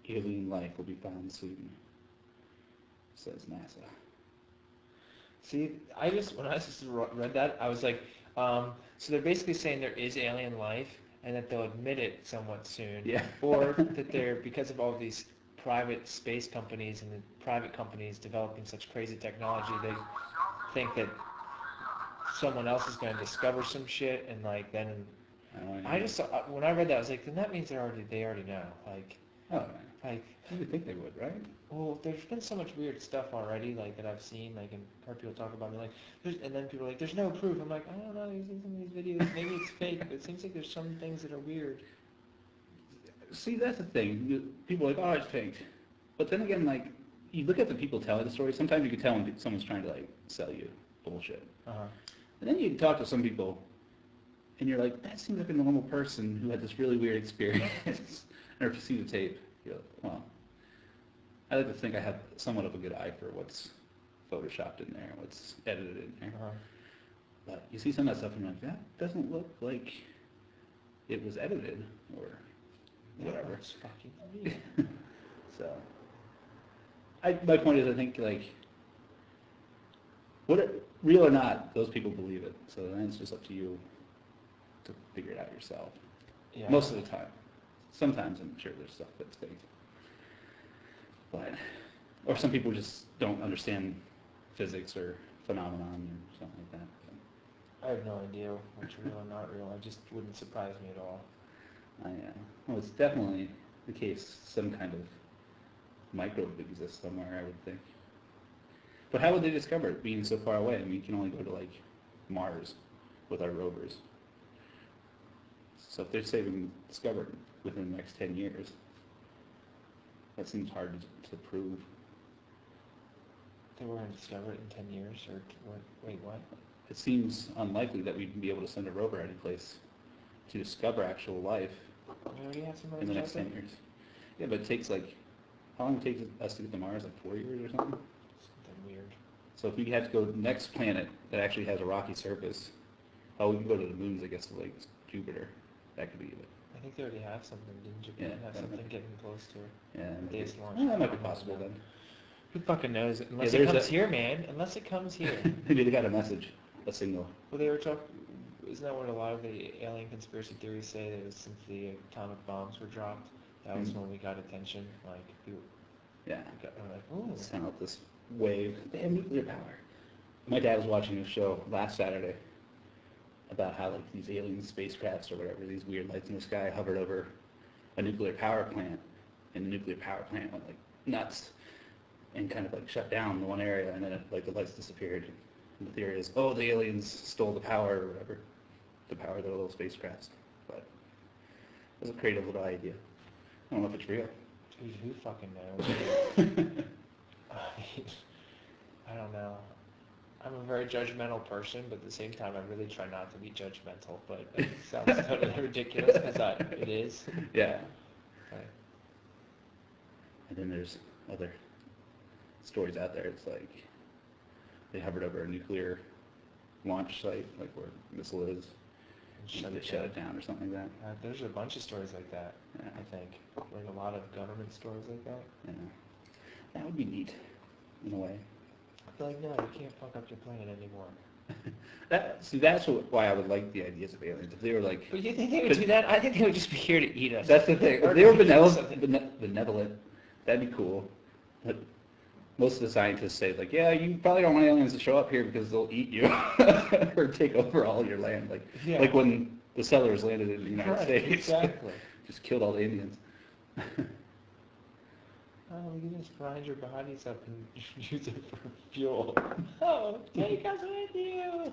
alien life will be found soon, says NASA. See, when I just read that, I was like, so they're basically saying there is alien life and that they'll admit it somewhat soon. Yeah. Or that they're, because of all these private space companies and the private companies developing such crazy technology, they think that someone else is going to discover some shit and like then. I just when I read that, I was like, then that means they already know. Like, oh man, like you would think they would, right? well, there's been so much weird stuff already, like that I've seen, like and heard people talk about. Me, like, and then people are like, "There's no proof." I'm like, I don't know. You've seen some of these videos. Maybe it's fake, but it seems like there's some things that are weird. See, that's the thing. People are like, "Oh, it's fake," but then again, like, you look at the people telling the story. Sometimes you can tell when someone's trying to like sell you bullshit. And then you talk to some people, and you're like, "That seems like a normal person who had this really weird experience." And if you see the tape, you're like, "Well." I like to think I have somewhat of a good eye for what's photoshopped in there, what's edited in there. But you see some of that stuff and you're like, that doesn't look like it was edited or whatever. It's fucking real. So, my point is, I think, like, real or not, those people believe it. So then it's just up to you to figure it out yourself. Yeah. Most of the time. Sometimes I'm sure there's stuff that's fake. But, or some people just don't understand physics or phenomenon or something like that. I have no idea what's real or not real. It just wouldn't surprise me at all. Well, it's definitely the case some kind of microbe exists somewhere, I would think. But how would they discover it being so far away? I mean, you can only go to, like, Mars with our rovers. So if they're saying discovered within the next 10 years, that seems hard to prove. They were going to discover it in 10 years, or wait, what? It seems unlikely that we'd be able to send a rover any place to discover actual life We already have somebody in the next 10 years. Yeah, but it takes like, how long takes us to get to Mars? Like 4 years or something? Something weird. So if we had to go to the next planet that actually has a rocky surface, we can go to the moons, I guess, to like Jupiter. That could be it. I think they already have something. Didn't Japan have something getting close to it? Yeah, They just launched that might be possible then. Who fucking knows? Unless Yeah, it comes here, man. Unless it comes here. Maybe they got a message, a signal. Well, they were talking. Isn't that what a lot of the alien conspiracy theories say? That it was since the atomic bombs were dropped, that was when we got attention. Like people. Yeah. Were like, ooh. Sent out this wave. They have nuclear power. My dad was watching a show last Saturday about how like these alien spacecrafts or whatever, these weird lights in the sky hovered over a nuclear power plant, and the nuclear power plant went like nuts and kind of like shut down the one area, and then like the lights disappeared. And the theory is, oh, the aliens stole the power or whatever, the power of their little spacecrafts. But it was a creative little idea. I don't know if it's real. Dude, who fucking knows? I don't know. I'm a very judgmental person, but at the same time, I really try not to be judgmental. But it sounds totally ridiculous because it is. Yeah. Right. And then there's other stories out there. It's like they hovered over a nuclear launch site, like where a missile is, and they shut it down or something like that. There's a bunch of stories like that. Yeah. I think like a lot of government stories like that. Yeah. That would be neat, in a way. I feel like, no, you can't fuck up your planet anymore. That's why I would like the ideas of aliens. If they were like... But you think they would do that? I think they would just be here to eat us. That's the thing. If they were benevolent, that'd be cool. But most of the scientists say, like, yeah, you probably don't want aliens to show up here because they'll eat you or take over all your land. Like when the settlers landed in the United States. Exactly. Just killed all the Indians. Oh, you can just grind your bodies up and use it for fuel. Oh, take us with you!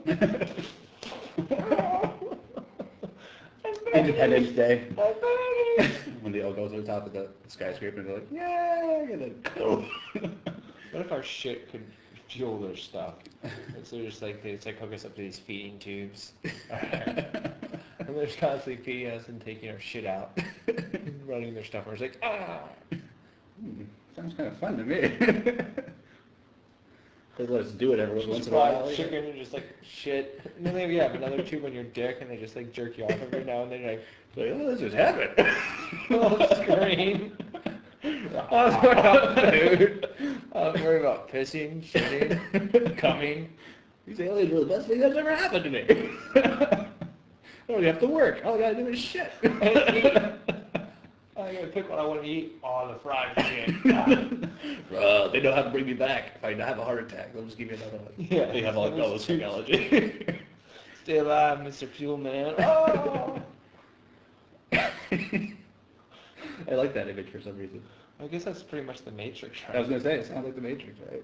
Independence Day. I'm burning! When they all go to the top of the skyscraper and they're like, yay! And then, oh. What if our shit could fuel their stuff? So it's like hook us up to these feeding tubes. And they're just constantly feeding us and taking our shit out. Running their stuff. We're just like, ah! Sounds kind of fun to me. They let us do it every once in a while. Chicken and just like shit. And then maybe you have another tube on your dick and they just like jerk you off every now and then. You're like, oh, this just happened. little scream. I was worried about food. I was worried about pissing, shitting, coming. These aliens are the best thing that's ever happened to me. I don't even have to work. All I gotta do is shit. I gotta pick what I want to eat. Oh, the fried shit. They know how to bring me back. If I have a heart attack, they'll just give me another one. Yeah. They have all those technology. Stay alive, Mr. Fuel Man. Oh! I like that image for some reason. I guess that's pretty much the Matrix, right? I was gonna say, it sounds like the Matrix, right?